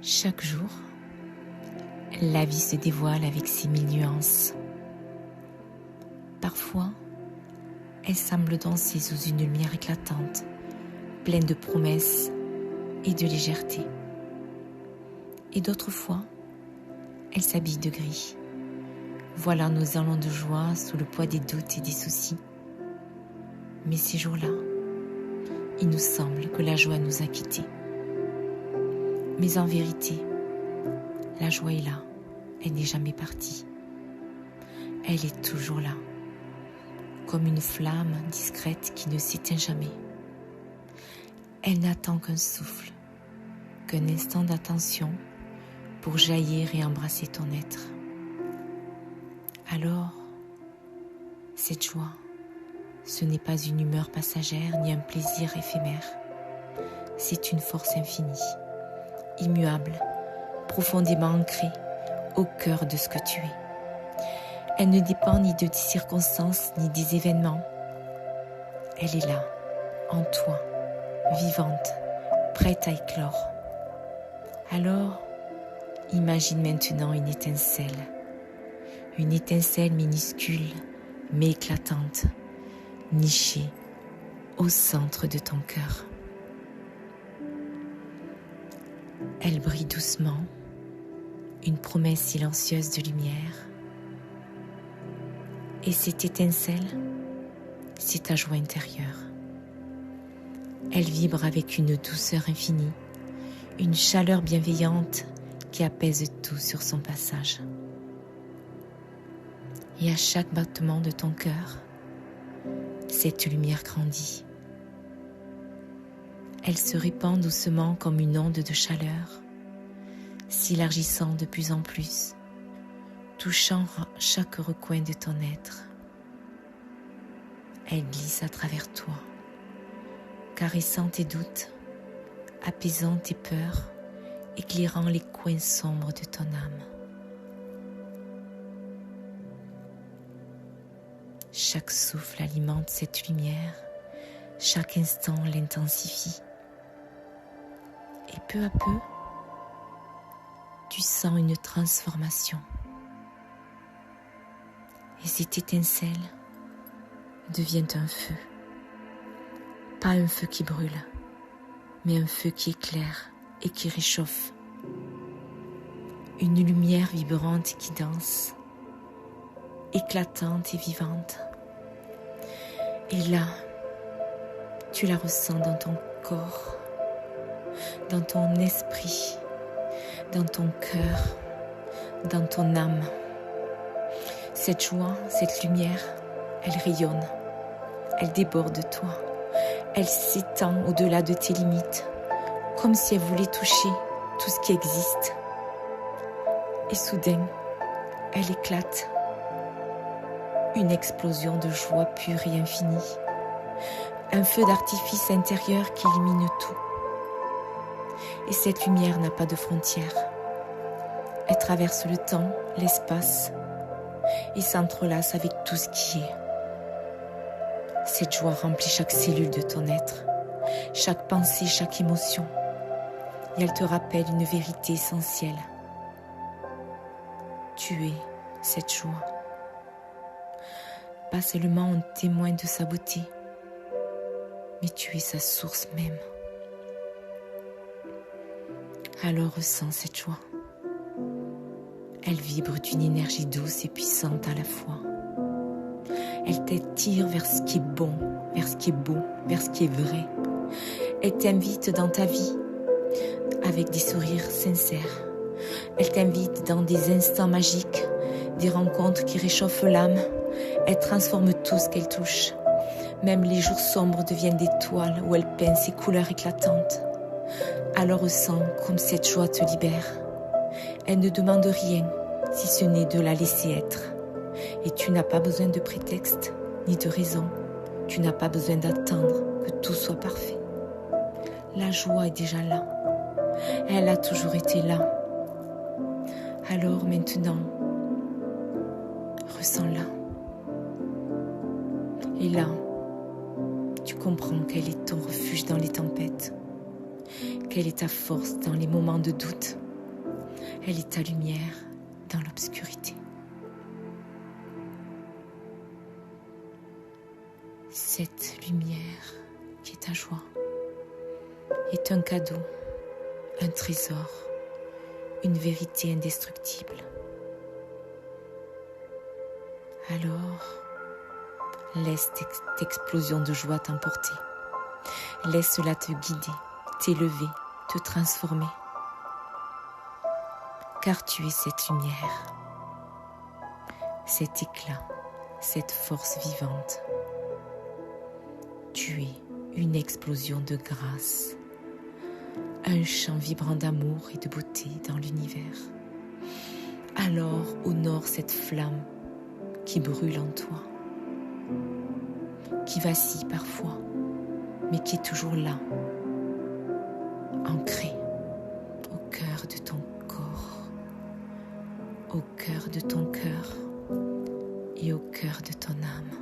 Chaque jour, la vie se dévoile avec ses mille nuances. Parfois, elle semble danser sous une lumière éclatante, pleine de promesses et de légèreté. Et d'autres fois, elle s'habille de gris, voilant nos élan de joie sous le poids des doutes et des soucis. Mais ces jours-là, il nous semble que la joie nous a quittés. Mais en vérité, la joie est là, elle n'est jamais partie. Elle est toujours là, comme une flamme discrète qui ne s'éteint jamais. Elle n'attend qu'un souffle, qu'un instant d'attention pour jaillir et embrasser ton être. Alors, cette joie, ce n'est pas une humeur passagère ni un plaisir éphémère. C'est une force infinie, immuable, profondément ancrée au cœur de ce que tu es. Elle ne dépend ni de tes circonstances ni des événements. Elle est là, en toi, vivante, prête à éclore. Alors, imagine maintenant une étincelle minuscule mais éclatante, nichée au centre de ton cœur. Elle brille doucement, une promesse silencieuse de lumière. Et cette étincelle, c'est ta joie intérieure. Elle vibre avec une douceur infinie, une chaleur bienveillante qui apaise tout sur son passage. Et à chaque battement de ton cœur, cette lumière grandit. Elle se répand doucement comme une onde de chaleur, s'élargissant de plus en plus, touchant chaque recoin de ton être. Elle glisse à travers toi, caressant tes doutes, apaisant tes peurs, éclairant les coins sombres de ton âme. Chaque souffle alimente cette lumière, chaque instant l'intensifie. Et peu à peu, tu sens une transformation. Et cette étincelle devient un feu. Pas un feu qui brûle, mais un feu qui éclaire et qui réchauffe. Une lumière vibrante qui danse, éclatante et vivante. Et là, tu la ressens dans ton corps, dans ton esprit, dans ton cœur, dans ton âme. Cette joie, cette lumière, elle rayonne, elle déborde de toi, elle s'étend au-delà de tes limites, comme si elle voulait toucher tout ce qui existe. Et soudain, elle éclate. Une explosion de joie pure et infinie. Un feu d'artifice intérieur qui illumine tout. Et cette lumière n'a pas de frontières. Elle traverse le temps, l'espace et s'entrelace avec tout ce qui est. Cette joie remplit chaque cellule de ton être, chaque pensée, chaque émotion. Et elle te rappelle une vérité essentielle. Tu es cette joie. Pas seulement un témoin de sa beauté, mais tu es sa source même. Alors ressens cette joie. Elle vibre d'une énergie douce et puissante à la fois. Elle t'attire vers ce qui est bon, vers ce qui est beau, vers ce qui est vrai. Elle t'invite dans ta vie avec des sourires sincères. Elle t'invite dans des instants magiques, des rencontres qui réchauffent l'âme. Elle transforme tout ce qu'elle touche. Même les jours sombres deviennent des toiles où elle peint ses couleurs éclatantes. Alors ressens comme cette joie te libère. Elle ne demande rien, si ce n'est de la laisser être. Et tu n'as pas besoin de prétexte, ni de raison. Tu n'as pas besoin d'attendre que tout soit parfait. La joie est déjà là. Elle a toujours été là. Alors maintenant, ressens-la. Et là, tu comprends qu'elle est ton refuge dans les tempêtes, qu'elle est ta force dans les moments de doute, Elle est ta lumière dans l'obscurité. Cette lumière qui est ta joie est un cadeau, un trésor, une vérité indestructible. Alors, laisse cette explosion de joie t'emporter. Laisse-la te guider, t'élever, te transformer. Car tu es cette lumière, cet éclat, cette force vivante. Tu es une explosion de grâce, un chant vibrant d'amour et de beauté dans l'univers. Alors honore cette flamme qui brûle en toi, qui vacille parfois, mais qui est toujours là, ancrée au cœur de ton corps, au cœur de ton cœur et au cœur de ton âme.